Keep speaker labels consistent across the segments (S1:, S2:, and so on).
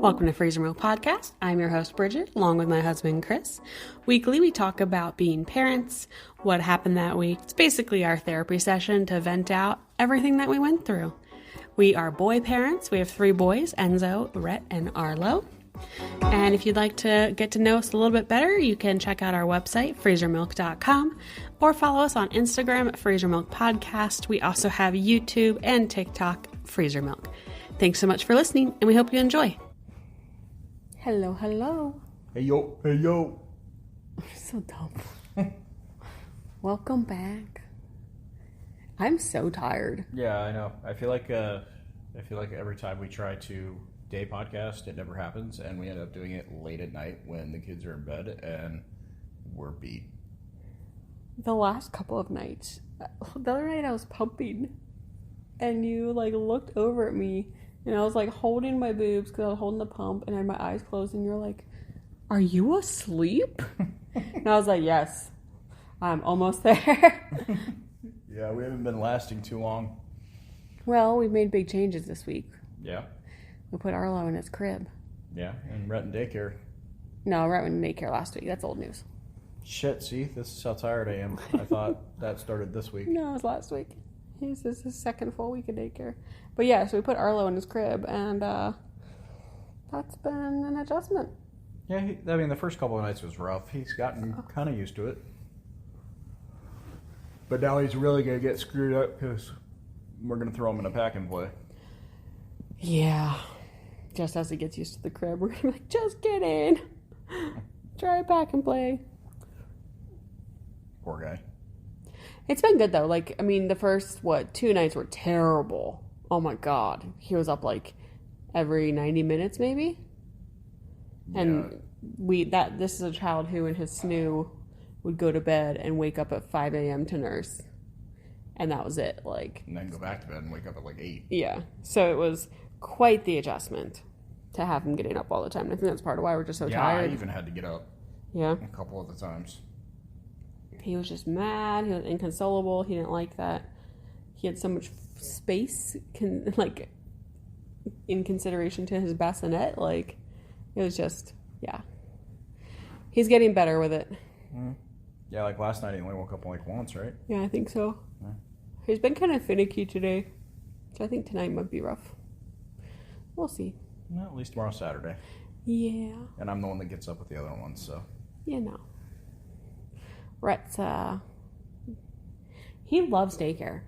S1: Welcome to Freezer Milk Podcast. I'm your host, Bridget, along with my husband, Chris. Weekly, we talk about being parents, what happened that week. It's basically our therapy session to vent out everything that we went through. We are boy parents. We have 3 boys, Enzo, Rhett, and Arlo. And if you'd like to get to know us a little bit better, you can check out our website, freezermilk.com, or follow us on Instagram at Freezer Milk Podcast. We also have YouTube and TikTok, Freezer Milk. Thanks so much for listening, and we hope you enjoy. Hello, hello.
S2: Hey, yo. Hey, yo.
S1: So dumb. Welcome back. I'm so tired.
S2: Yeah, I know. I feel like every time we try to day podcast, it never happens, and we end up doing it late at night when the kids are in bed, and we're beat.
S1: The last couple of nights, the other night I was pumping, and you looked over at me, and I was holding my boobs because I was holding the pump, and I had my eyes closed, and you're like, "Are you asleep?" And I was like, "Yes, I'm almost there."
S2: Yeah, we haven't been lasting too long.
S1: Well, we've made big changes this week.
S2: Yeah.
S1: We put Arlo in his crib.
S2: Yeah, and Rhett in daycare.
S1: No, Rhett went in daycare last week. That's old news.
S2: Shit, see? This is how tired I am. I thought that started this week.
S1: No, it was last week. This is his second full week of daycare. But yeah, so we put Arlo in his crib, and that's been an adjustment.
S2: Yeah, the first couple of nights was rough. He's gotten kind of used to it. But now he's really going to get screwed up because we're going to throw him in a pack and play.
S1: Yeah. Just as he gets used to the crib, we're going to be like, just get in. Try a pack and play.
S2: Poor guy.
S1: It's been good, though. The first, 2 nights were terrible. Oh, my God. He was up, every 90 minutes, maybe? And this is a child who, in his snoo, would go to bed and wake up at 5 a.m. to nurse. And that was it.
S2: And then go back to bed and wake up at 8.
S1: Yeah. So it was quite the adjustment to have him getting up all the time. And I think that's part of why we're just so tired.
S2: I even had to get up.
S1: Yeah.
S2: A couple of the times.
S1: He was just mad. He was inconsolable. He didn't like that. He had so much space, in consideration to his bassinet. It was just, yeah. He's getting better with it.
S2: Mm. Yeah, last night he only woke up once, right?
S1: Yeah, I think so.
S2: Yeah.
S1: He's been kind of finicky today. So I think tonight might be rough. We'll see.
S2: Well, at least tomorrow's Saturday.
S1: Yeah.
S2: And I'm the one that gets up with the other ones, so.
S1: Rhett's, he loves daycare.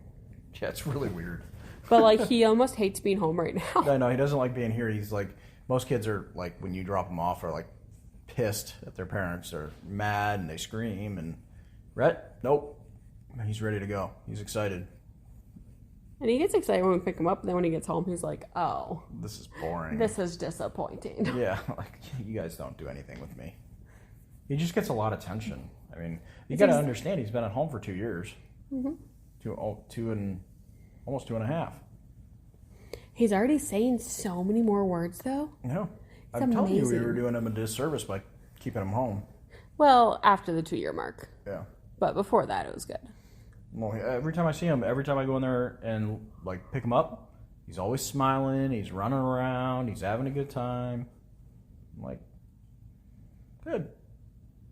S2: Yeah, it's really weird.
S1: But, he almost hates being home right now.
S2: I know, he doesn't like being here. He's most kids are, when you drop them off, are, pissed at their parents. They're mad and they scream. And Rhett, nope. He's ready to go. He's excited.
S1: And he gets excited when we pick him up. And then when he gets home, he's like, oh.
S2: This is boring.
S1: This is disappointing.
S2: Yeah, you guys don't do anything with me. He just gets a lot of attention. You got to understand, he's been at home for 2 years. Mm-hmm. Almost 2.5.
S1: He's already saying so many more words, though.
S2: No. I'm telling you, we were doing him a disservice by keeping him home.
S1: Well, after the 2-year mark.
S2: Yeah.
S1: But before that, it was good.
S2: Well, every time I see him, every time I go in there and, pick him up, he's always smiling, he's running around, he's having a good time. I'm like, good.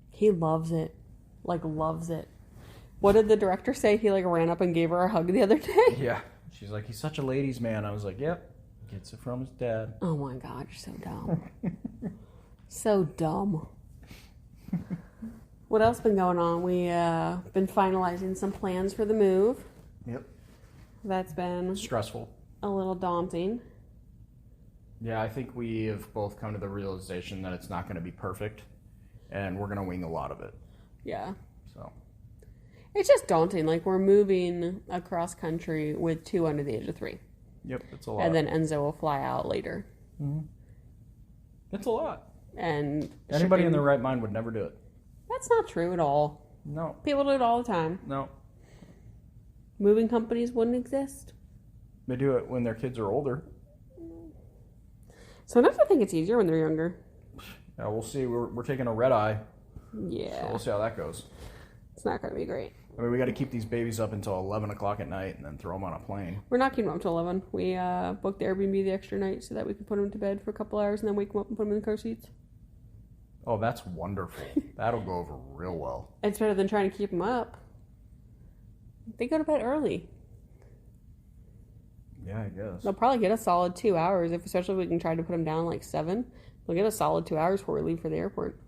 S1: He loves it. Loves it. What did the director say? He, ran up and gave her a hug the other day?
S2: Yeah. She's like, he's such a ladies' man. I was like, yep. Gets it from his dad.
S1: Oh, my God. You're so dumb. So dumb. What else been going on? We been finalizing some plans for the move.
S2: Yep.
S1: That's been
S2: stressful.
S1: A little daunting.
S2: Yeah, I think we have both come to the realization that it's not going to be perfect, and we're going to wing a lot of it.
S1: Yeah.
S2: So.
S1: It's just daunting. We're moving across country with 2 under the age of 3.
S2: Yep, it's a lot.
S1: And then Enzo will fly out later.
S2: Mm-hmm. It's a lot.
S1: And
S2: anybody in their right mind would never do it.
S1: That's not true at all.
S2: No.
S1: People do it all the time.
S2: No.
S1: Moving companies wouldn't exist.
S2: They do it when their kids are older.
S1: Sometimes I think it's easier when they're younger.
S2: Yeah, we'll see. We're taking a red eye.
S1: Yeah.
S2: So we'll see how that goes.
S1: It's not going to be great.
S2: I mean, we got to keep these babies up until 11 o'clock at night and then throw them on a plane.
S1: We're not keeping them up till 11. We booked the Airbnb the extra night so that we could put them to bed for a couple hours and then wake them up and put them in the car seats.
S2: Oh, that's wonderful. That'll go over real well.
S1: It's better than trying to keep them up. They go to bed early.
S2: Yeah, I guess.
S1: They'll probably get a solid 2 hours, especially if we can try to put them down like 7. They'll get a solid 2 hours before we leave for the airport.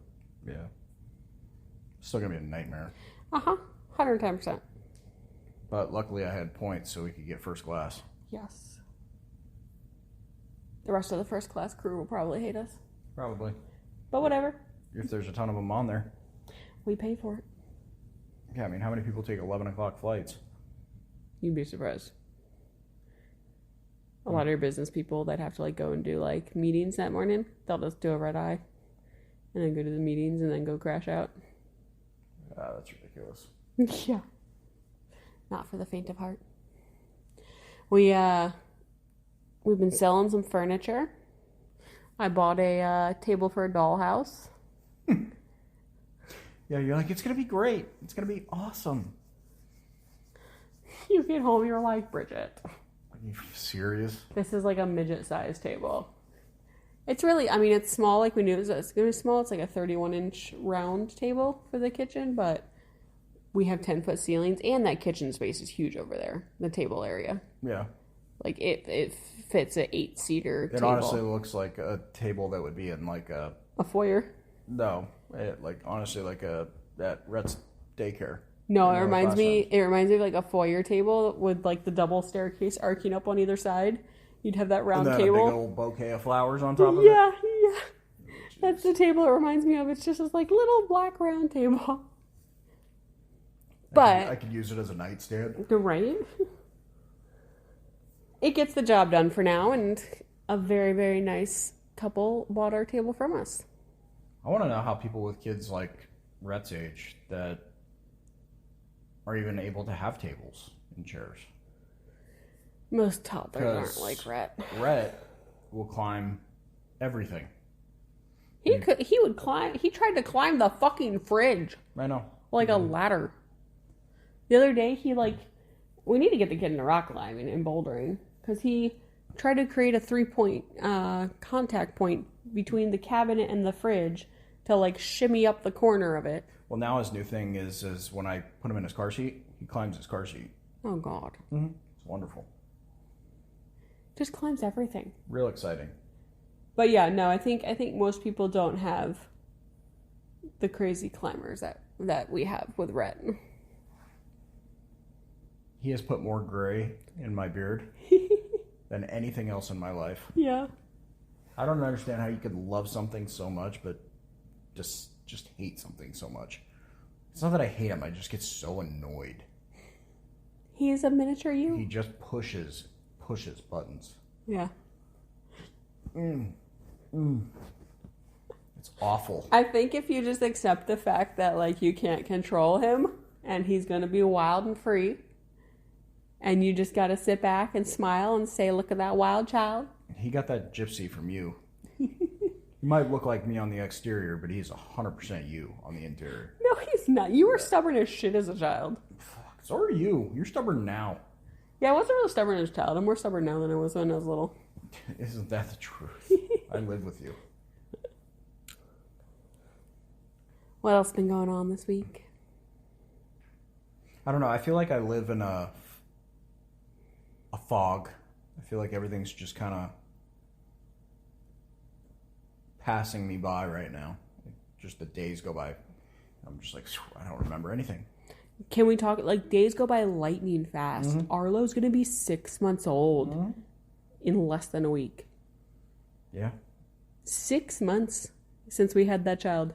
S2: Yeah. Still going to be a nightmare.
S1: 110%.
S2: But luckily I had points so we could get first class.
S1: Yes. The rest of the first class crew will probably hate us.
S2: Probably.
S1: But whatever.
S2: If there's a ton of them on there.
S1: We pay for it.
S2: Yeah, I mean, how many people take 11 o'clock flights?
S1: You'd be surprised. A lot of your business people that have to like go and do like meetings that morning, they'll just do a red eye and then go to the meetings and then go crash out.
S2: That's ridiculous.
S1: Yeah. Not for the faint of heart. We've been selling some furniture. I bought a table for a dollhouse.
S2: Yeah, you're like, it's going to be great. It's going to be awesome.
S1: You get home, you're like, Bridget.
S2: Are you serious?
S1: This is like a midget-sized table. It's really, I mean, it's small like we knew it was going to be small. It's like a 31-inch round table for the kitchen, but we have 10-foot ceilings, and that kitchen space is huge over there, the table area.
S2: Yeah.
S1: Like, it fits an 8-seater table.
S2: It honestly looks like a table that would be in like a
S1: foyer?
S2: No. Honestly like at Rhett's daycare.
S1: No, it reminds me of like a foyer table with like the double staircase arcing up on either side. You'd have that round
S2: and then
S1: table.
S2: A big old bouquet of flowers on top of it.
S1: Yeah. That's the table it reminds me of. It's just this like little black round table. But
S2: I could use it as a nightstand.
S1: Right? It gets the job done for now, and a very, very nice couple bought our table from us.
S2: I want to know how people with kids like Rhett's age that are even able to have tables and chairs.
S1: Most toddlers aren't like Rhett.
S2: Rhett will climb everything.
S1: He would climb. He tried to climb the fucking fridge.
S2: I know.
S1: Like a ladder. The other day, we need to get the kid into rock climbing and bouldering, because he tried to create a 3-point contact point between the cabinet and the fridge to like shimmy up the corner of it.
S2: Well, now his new thing is when I put him in his car seat, he climbs his car seat.
S1: Oh God.
S2: Mm-hmm. It's wonderful.
S1: Just climbs everything.
S2: Real exciting.
S1: But yeah, no, I think most people don't have the crazy climbers that we have with Rhett.
S2: He has put more gray in my beard than anything else in my life.
S1: Yeah.
S2: I don't understand how you could love something so much, but just hate something so much. It's not that I hate him, I just get so annoyed.
S1: He is a miniature you.
S2: He just pushes buttons.
S1: Yeah.
S2: It's awful.
S1: I think if you just accept the fact that like you can't control him and he's going to be wild and free, and you just got to sit back and smile and say, look at that wild child.
S2: He got that gypsy from you. He might look like me on the exterior, but he's 100% you on the interior.
S1: No, he's not. You were stubborn as shit as a child.
S2: Fuck, so are you. You're stubborn now.
S1: Yeah, I wasn't really stubborn as a child. I'm more stubborn now than I was when I was little.
S2: Isn't that the truth? I live with you.
S1: What else been going on this week?
S2: I don't know. I feel like I live in a fog. I feel like everything's just kind of passing me by right now. Just the days go by. I'm just like, I don't remember anything.
S1: Can we talk, like, days go by lightning fast.
S2: Mm-hmm.
S1: Arlo's going to be 6 months old in less than a week.
S2: Yeah.
S1: 6 months since we had that child.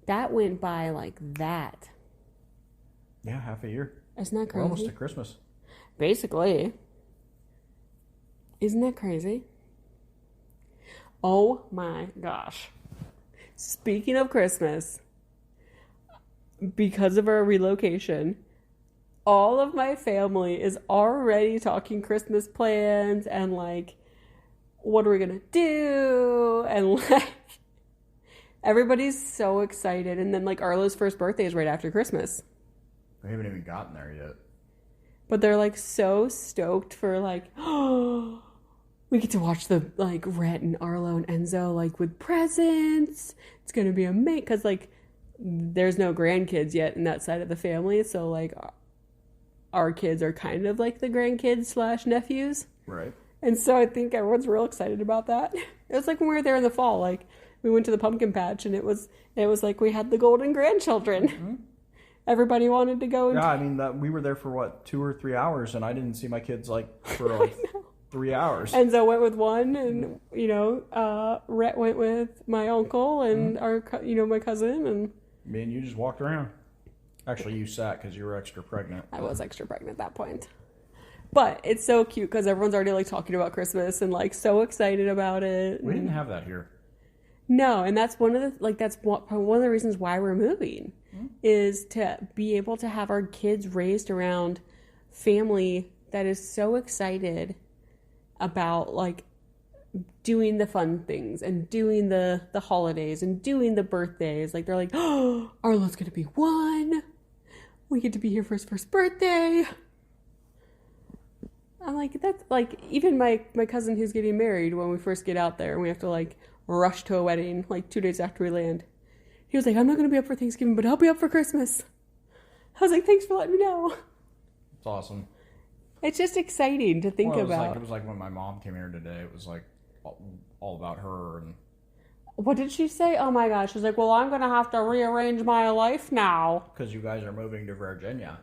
S1: That went by like that.
S2: Yeah, half a year.
S1: Isn't that
S2: We're
S1: crazy?
S2: almost to Christmas.
S1: Basically. Isn't that crazy? Oh my gosh. Speaking of Christmas, because of our relocation, all of my family is already talking Christmas plans and like, what are we gonna do? And like, everybody's so excited. And then like Arlo's first birthday is right after Christmas.
S2: We haven't even gotten there yet.
S1: But they're like so stoked for like, oh, we get to watch the like Rhett and Arlo and Enzo like with presents. It's gonna be amazing because like there's no grandkids yet in that side of the family, so like our kids are kind of like the grandkids / nephews.
S2: Right.
S1: And so I think everyone's real excited about that. It was like when we were there in the fall, like we went to the pumpkin patch and it was like we had the golden grandchildren. Mm-hmm. Everybody wanted to go.
S2: Yeah, I mean, we were there for what, 2 or 3 hours, and I didn't see my kids like for like 3 hours.
S1: Enzo went with one, and Rhett went with my uncle and our my cousin, and
S2: me and you just walked around. Actually, you sat because you were extra pregnant.
S1: I was extra pregnant at that point. But it's so cute because everyone's already like talking about Christmas and like so excited about it.
S2: We didn't have that here.
S1: No, and that's one of the reasons why we're moving is to be able to have our kids raised around family that is so excited about like doing the fun things and doing the holidays and doing the birthdays. Like they're like, oh, Arlo's gonna be 1. We get to be here for his first birthday. I'm like, that's like, even my cousin who's getting married, when we first get out there and we have to like rush to a wedding like 2 days after we land, he was like, I'm not going to be up for Thanksgiving, but I'll be up for Christmas. I was like, thanks for letting me know.
S2: It's awesome.
S1: It's just exciting to think about.
S2: It was like when my mom came here today, it was like all about her. And
S1: what did she say? Oh my gosh. She's like, well, I'm going to have to rearrange my life now.
S2: Because you guys are moving to Virginia.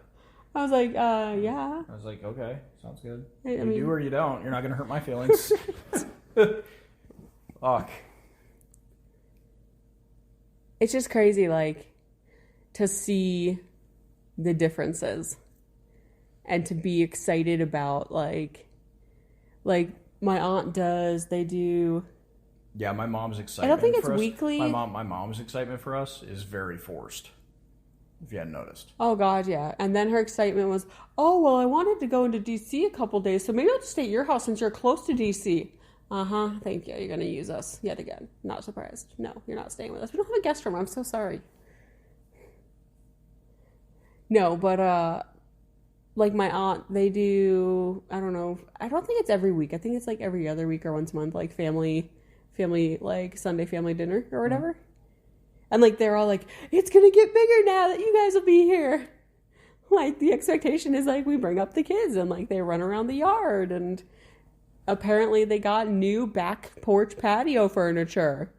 S1: I was like, yeah.
S2: I was like, okay, sounds good.
S1: I
S2: you
S1: mean,
S2: do or you don't. You're not going to hurt my feelings. Fuck.
S1: It's just crazy, like, to see the differences and to be excited about, like my aunt does, they do.
S2: Yeah, my mom's excitement.
S1: I don't think it's weekly.
S2: My mom's excitement for us is very forced. If you hadn't noticed.
S1: Oh, God, yeah. And then her excitement was, oh, well, I wanted to go into D.C. a couple days, so maybe I'll just stay at your house since you're close to D.C. Uh-huh. Thank you. You're going to use us yet again. Not surprised. No, you're not staying with us. We don't have a guest room. I'm so sorry. No, but, like my aunt, they do, I don't know. I don't think it's every week. I think it's like every other week or once a month, like family, like Sunday family dinner or whatever. Mm-hmm. And, like, they're all like, it's going to get bigger now that you guys will be here. Like, the expectation is, like, we bring up the kids and, like, they run around the yard. And apparently they got new back porch patio furniture.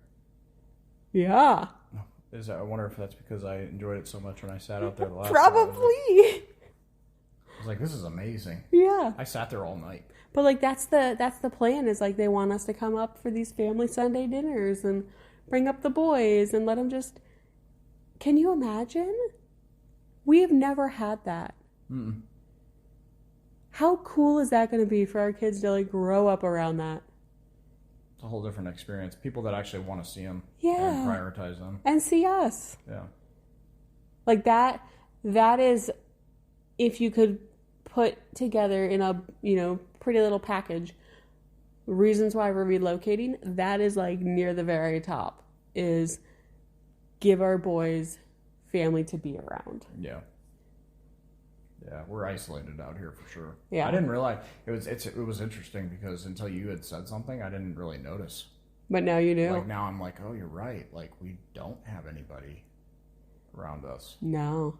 S1: Yeah.
S2: I wonder if that's because I enjoyed it so much when I sat out there the last
S1: Probably.
S2: time. I was like, this is amazing.
S1: Yeah.
S2: I sat there all night.
S1: But, like, that's the plan is, like, they want us to come up for these family Sunday dinners and bring up the boys and let them just... Can you imagine? We have never had that. Mm-mm. How cool is that going to be for our kids to, like, grow up around that?
S2: It's a whole different experience. People that actually want to see them.
S1: Yeah.
S2: And prioritize them.
S1: And see us.
S2: Yeah.
S1: Like, that is... If you could put together in a, pretty little package... reasons why we're relocating, that is like near the very top, is give our boys family to be around.
S2: Yeah, we're isolated out here for sure.
S1: Yeah,
S2: I didn't realize it was interesting because until you had said something, I didn't really notice.
S1: But now you do.
S2: Like now I'm like, oh, you're right. Like we don't have anybody around us.
S1: No,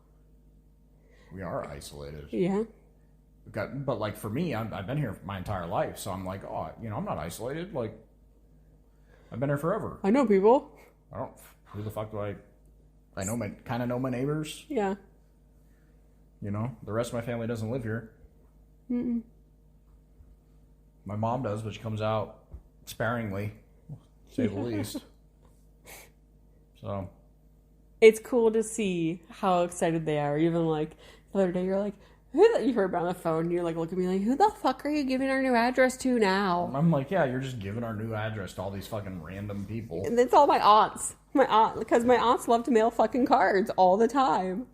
S2: we are isolated.
S1: Yeah.
S2: But like for me, I've been here my entire life, so I'm like, oh, I'm not isolated. Like, I've been here forever.
S1: I know people.
S2: Who the fuck do I kind of know my neighbors.
S1: Yeah.
S2: The rest of my family doesn't live here.
S1: Mm-mm.
S2: My mom does, but she comes out sparingly, to say the least. So.
S1: It's cool to see how excited they are. Even like the other day, you're like, you heard about on the phone, and you're like, look at me like, who the fuck are you giving our new address to now?
S2: I'm like, yeah, you're just giving our new address to all these fucking random people.
S1: And it's all my aunts. Because my aunts love to mail fucking cards all the time.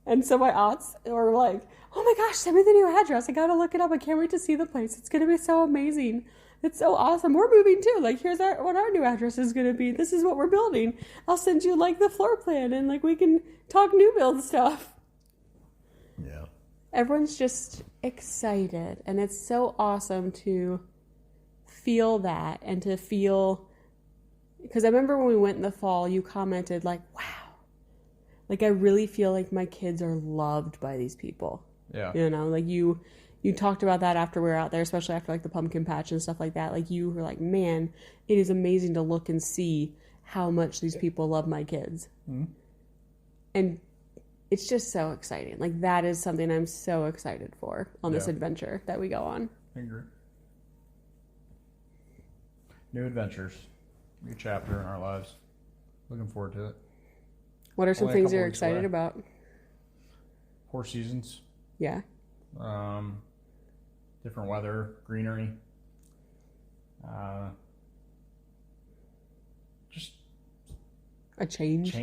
S1: And so my aunts are like, oh my gosh, send me the new address. I gotta look it up. I can't wait to see the place. It's gonna be so amazing. It's so awesome. We're moving too. Like, here's what our new address is gonna be. This is what we're building. I'll send you like the floor plan and like we can talk new build stuff. Everyone's just excited, and it's so awesome to feel that and to feel, because I remember when we went in the fall, you commented like, wow, like I really feel like my kids are loved by these people.
S2: Yeah.
S1: You know, like you talked about that after we were out there, especially after like the pumpkin patch and stuff like that. Like you were like, man, it is amazing to look and see how much these people love my kids. Mm-hmm. And it's just so exciting. Like that is something I'm so excited for on this adventure that we go on.
S2: I agree. New adventures, new chapter in our lives. Looking forward to it.
S1: What are some things you're excited about?
S2: 4 seasons.
S1: Yeah.
S2: Different weather, greenery. Just
S1: a change.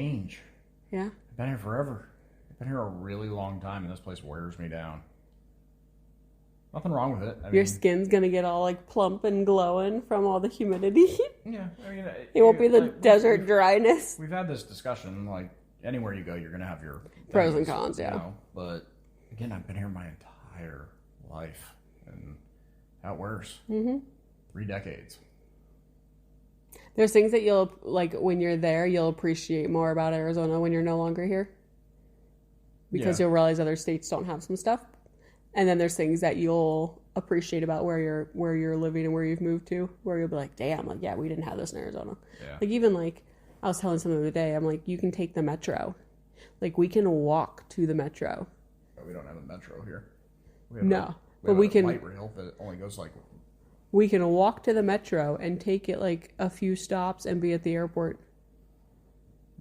S1: Yeah.
S2: I've been here forever. I've been here a really long time, and this place wears me down. Nothing wrong with it.
S1: Your skin's gonna get all like plump and glowing from all the humidity.
S2: Yeah, I mean,
S1: it won't be the desert dryness.
S2: We've had this discussion. Like anywhere you go, you're gonna have your
S1: pros and cons. Yeah.
S2: You know? But again, I've been here my entire life, and that wears. 3 decades.
S1: There's things that you'll like when you're there. You'll appreciate more about Arizona when you're no longer here, because you'll realize other states don't have some stuff. And then there's things that you'll appreciate about where you're living and where you've moved to, where you'll be like, damn, like, yeah, we didn't have this in Arizona. Yeah. Like, even, like, I was telling someone the other day, I'm like, you can take the metro. Like, we can walk to the metro.
S2: But we don't have a metro here.
S1: We can...
S2: light rail that only goes, like...
S1: We can walk to the metro and take it, like, a few stops and be at the airport.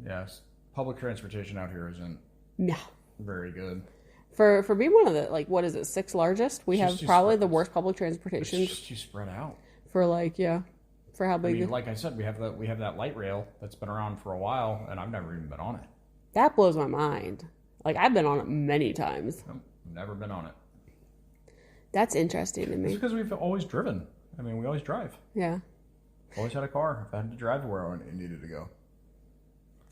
S2: Yes. Public transportation out here isn't...
S1: No.
S2: Very good.
S1: For being one of the, like, what is it, 6th largest? We have probably the worst public transportation.
S2: It's just too spread out.
S1: For, like, for how big...
S2: I mean, like I said, we have that light rail that's been around for a while, and I've never even been on it.
S1: That blows my mind. Like, I've been on it many times.
S2: Nope, never been on it.
S1: That's interesting to me.
S2: It's because we've always driven. I mean, we always drive.
S1: Yeah.
S2: Always had a car. If I had to drive to where I needed to go.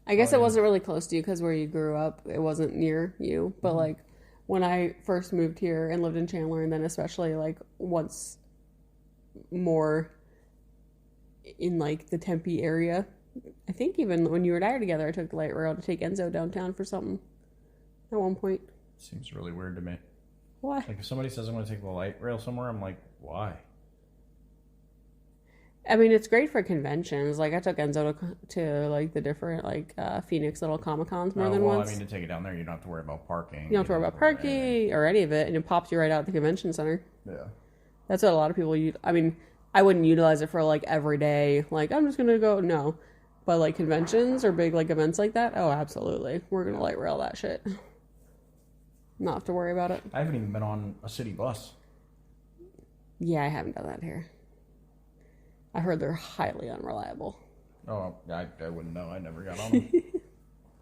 S1: I guess it wasn't really close to you because where you grew up, it wasn't near you. But, like, when I first moved here and lived in Chandler, and then especially, like, once more in, like, the Tempe area, I think even when you and I were together, I took the light rail to take Enzo downtown for something at one point.
S2: Seems really weird to me.
S1: Why?
S2: Like, if somebody says I'm going to take the light rail somewhere, I'm like, why?
S1: I mean, it's great for conventions. Like, I took Enzo to like, the different, like, Phoenix little Comic-Cons more than once.
S2: I mean, to take it down there, you don't have to worry about parking.
S1: You don't have to worry about parking or any of it, and it pops you right out at the convention center.
S2: Yeah.
S1: That's what a lot of people use. I mean, I wouldn't utilize it for, like, every day. Like, I'm just going to go. No. But, like, conventions or big, like, events like that, oh, absolutely. We're going to light rail that shit. Not have to worry about it.
S2: I haven't even been on a city bus.
S1: Yeah, I haven't done that here. I heard they're highly unreliable.
S2: Oh, I wouldn't know. I never got on them.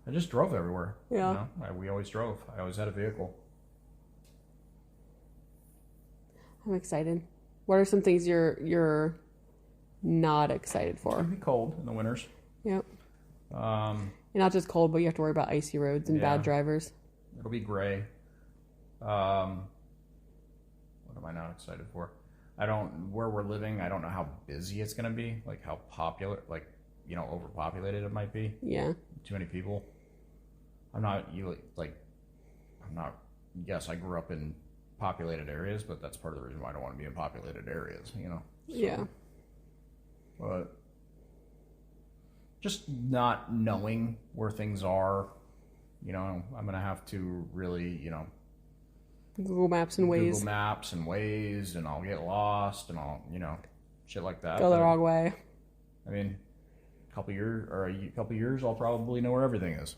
S2: I just drove everywhere.
S1: Yeah.
S2: You know? We always drove. I always had a vehicle.
S1: I'm excited. What are some things you're not excited for?
S2: It's going to be cold in the winters.
S1: Yep. And not just cold, but you have to worry about icy roads and bad drivers.
S2: It'll be gray. What am I not excited for? Where we're living, I don't know how busy it's going to be, like how popular, like, you know, overpopulated it might be.
S1: Yeah.
S2: Too many people. Yes, I grew up in populated areas, but that's part of the reason why I don't want to be in populated areas, you know? So,
S1: yeah.
S2: But just not knowing where things are, you know, I'm going to have to really, you know,
S1: Google Maps and
S2: Waze, and I'll get lost, and I'll, you know, shit like that.
S1: Go the wrong way.
S2: I mean, a couple years, I'll probably know where everything is.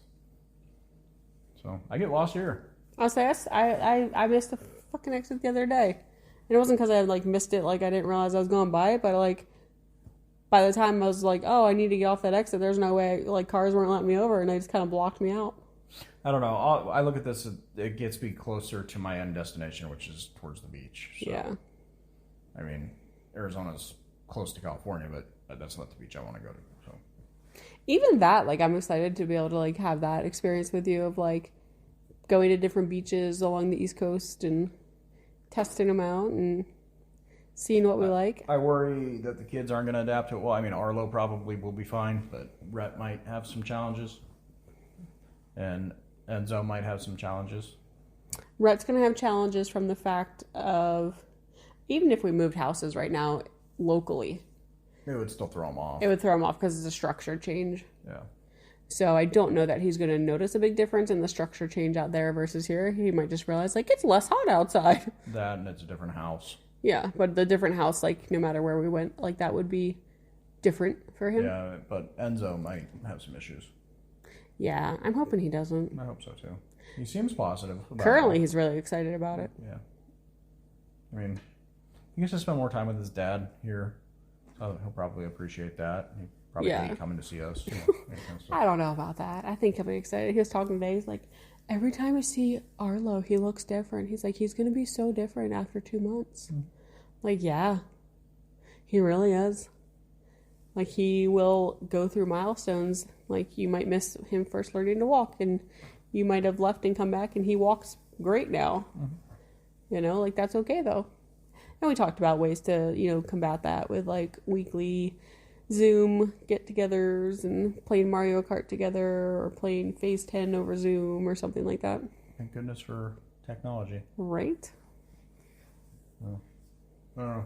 S2: So I get lost here.
S1: I'll say I missed a fucking exit the other day, and it wasn't because I had like missed it, like I didn't realize I was going by it, but like by the time I was like, oh, I need to get off that exit, there's no way, like cars weren't letting me over, and they just kind of blocked me out.
S2: I don't know. I look at this, it gets me closer to my end destination, which is towards the beach. So,
S1: yeah.
S2: I mean, Arizona's close to California, but that's not the beach I want to go to. So
S1: even that, like, I'm excited to be able to, like, have that experience with you of, like, going to different beaches along the East Coast and testing them out and seeing what we like.
S2: I worry that the kids aren't going to adapt to it. Well, I mean, Arlo probably will be fine, but Rhett might have some challenges. And Enzo might have some challenges.
S1: Rhett's going to have challenges from the fact of, even if we moved houses right now locally,
S2: It would still throw him off.
S1: it would throw him off because it's a structure change.
S2: Yeah.
S1: So I don't know that he's going to notice a big difference in the structure change out there versus here. He might just realize, like, it's less hot outside.
S2: That, and it's a different house.
S1: Yeah, but the different house, like, no matter where we went, like, that would be different for him.
S2: Yeah, but Enzo might have some issues.
S1: Yeah, I'm hoping he doesn't.
S2: I hope so, too. He seems positive about
S1: Currently,
S2: it.
S1: he's really excited about it.
S2: Yeah. I mean, he gets to spend more time with his dad here. So he'll probably appreciate that. He probably hate coming to see us. You know, that kind of stuff.
S1: I don't know about that. I think he'll be excited. He was talking today. He's like, every time I see Arlo, he looks different. He's like, he's going to be so different after 2 months. Like, yeah, he really is. Like, he will go through milestones. Like, you might miss him first learning to walk, and you might have left and come back, and he walks great now. You know, like, that's okay, though. And we talked about ways to, you know, combat that with, like, weekly Zoom get-togethers and playing Mario Kart together or playing Phase 10 over Zoom or something like that.
S2: Thank goodness for technology.
S1: Right?
S2: I don't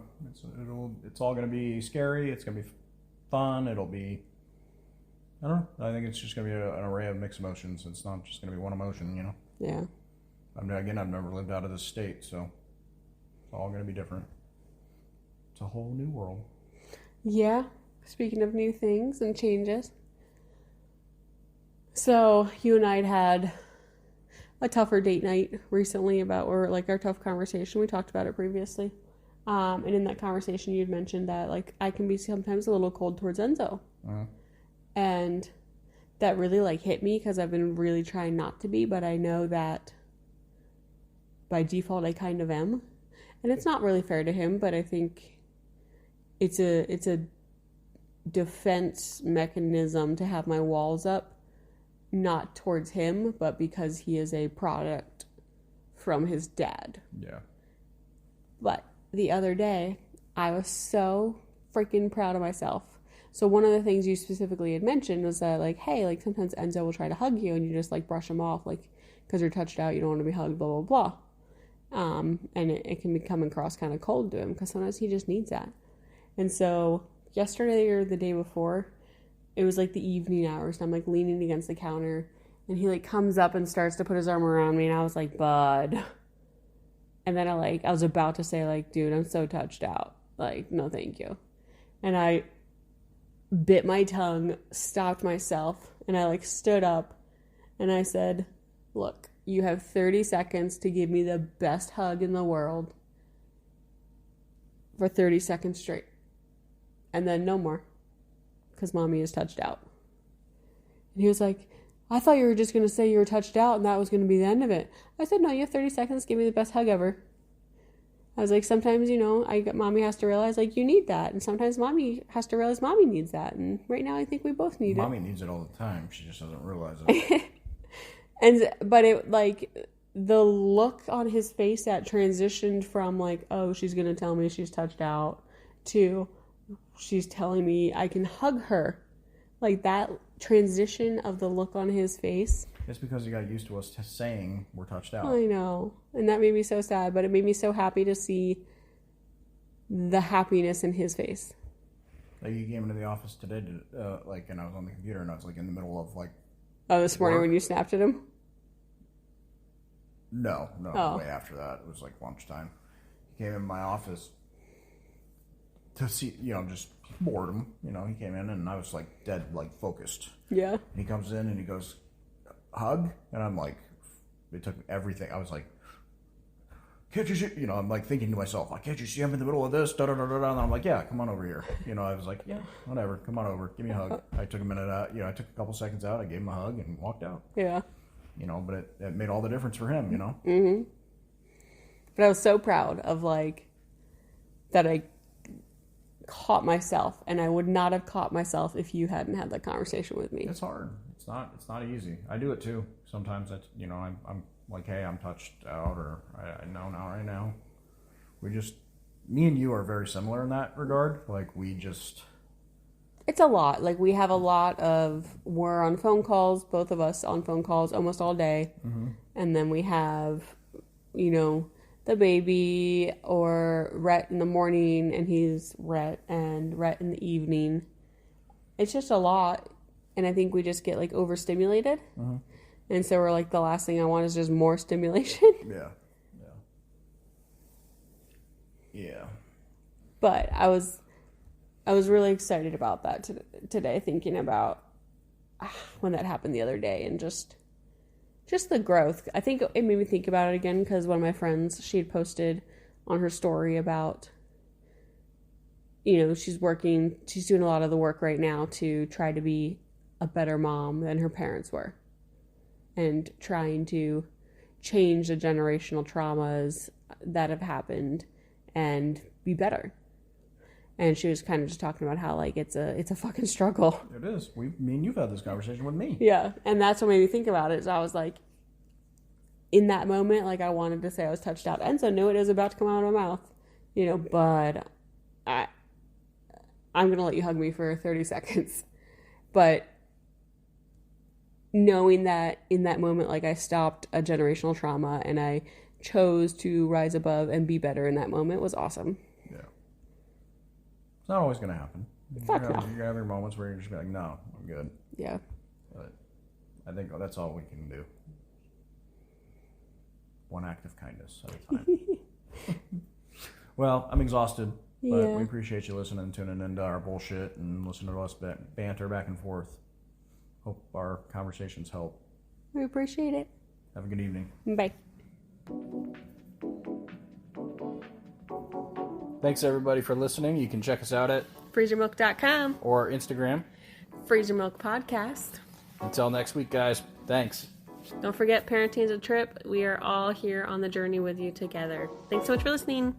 S2: know. It's all going to be scary. It's going to be fun. It'll be, I don't know. I think it's just going to be an array of mixed emotions. It's not just going to be one emotion, you know?
S1: Yeah.
S2: I mean, again, I've never lived out of this state, so it's all going to be different. It's a whole new world.
S1: Yeah. Speaking of new things and changes. So, you and I had a tougher date night recently or like our tough conversation. We talked about it previously. And in that conversation, you'd mentioned that, like, I can be sometimes a little cold towards Enzo. And that really, like, hit me because I've been really trying not to be, but I know that by default I kind of am. And it's not really fair to him, but I think it's a defense mechanism to have my walls up, not towards him, but because he is a product from his dad.
S2: Yeah.
S1: But the other day, I was so freaking proud of myself. So one of the things you specifically had mentioned was that, like, hey, like, sometimes Enzo will try to hug you and you just, like, brush him off, like, because you're touched out, you don't want to be hugged, blah, blah, blah. And it can be coming across kind of cold to him because sometimes he just needs that. And so yesterday or the day before, it was, like, the evening hours, and I'm, like, leaning against the counter, and he, like, comes up and starts to put his arm around me, and I was like, bud. And then I was about to say, like, dude, I'm so touched out. Like, no, thank you. And I bit my tongue, stopped myself, and I, like, stood up, and I said, look, you have 30 seconds to give me the best hug in the world for 30 seconds straight. And then no more, because mommy is touched out. And he was like, I thought you were just going to say you were touched out and that was going to be the end of it. I said, no, you have 30 seconds to give me the best hug ever. I was like, sometimes, you know, mommy has to realize, like, you need that. And sometimes mommy has to realize mommy needs that. And right now I think we both need
S2: Mommy
S1: it.
S2: needs it all the time. She just doesn't realize it.
S1: But it, like, the look on his face that transitioned from, like, oh, she's going to tell me she's touched out, to she's telling me I can hug her. Like, that transition of the look on his face.
S2: It's because he got used to us saying we're touched out.
S1: I know. And that made me so sad, but it made me so happy to see the happiness in his face.
S2: Like, he came into the office today, and I was on the computer, and I was, like, in the middle of, like...
S1: Oh, this morning
S2: work.
S1: when you snapped at him?
S2: No,
S1: Oh.
S2: way after that. It was, like, lunchtime. He came in my office to see, you know, just boredom. You know, he came in, and I was, like, dead, like, focused.
S1: Yeah.
S2: And he comes in, and he goes, hug? And I'm like, it took everything. I was like, can't you see? You know, I'm like thinking to myself, like, can't you see I'm in the middle of this? Da, da, da, da, da. And I'm like, yeah, come on over here. You know, I was like, yeah, whatever, come on over, give me a hug. I took a minute out, you know, I took a couple seconds out, I gave him a hug and walked out.
S1: Yeah.
S2: You know, but it made all the difference for him, you know?
S1: Mm-hmm. But I was so proud of, like, that I caught myself, and I would not have caught myself if you hadn't had that conversation with me.
S2: It's hard. It's not easy. I do it too. Sometimes you know, I'm like, hey, I'm touched out, or I know now, right now. Me and you are very similar in that regard. Like,
S1: it's a lot. Like, we're on phone calls, both of us on phone calls almost all day. Mm-hmm. And then we have, the baby or Rhett in the morning, and he's Rhett, and Rhett in the evening. It's just a lot. And I think we just get, like, overstimulated. Mm-hmm. And so we're like, the last thing I want is just more stimulation.
S2: Yeah.
S1: But I was really excited about that today, thinking about when that happened the other day, and just the growth. I think it made me think about it again, because one of my friends, she had posted on her story about, she's doing a lot of the work right now to try to be a better mom than her parents were, and trying to change the generational traumas that have happened and be better. And she was kind of just talking about how, like, it's a fucking struggle.
S2: It is. Me and you've had this conversation with me.
S1: Yeah, and that's what made me think about it. So I was like, in that moment, like, I wanted to say I was touched out. Enzo knew it was about to come out of my mouth, but I'm going to let you hug me for 30 seconds. But knowing that in that moment, like, I stopped a generational trauma and I chose to rise above and be better in that moment was awesome.
S2: Yeah. It's not always going to happen.
S1: Fuck no.
S2: You're going to have your moments where you're just like, no, I'm good.
S1: Yeah.
S2: But I think that's all we can do. One act of kindness at a time. Well, I'm exhausted, but we appreciate you listening, tuning into our bullshit, and listening to us banter back and forth. Hope our conversations help.
S1: We appreciate it.
S2: Have a good evening.
S1: Bye.
S2: Thanks, everybody, for listening. You can check us out at
S1: freezermilk.com
S2: or Instagram,
S1: Freezer Milk Podcast.
S2: Until next week, guys. Thanks.
S1: Don't forget, parenting is a trip. We are all here on the journey with you together. Thanks so much for listening.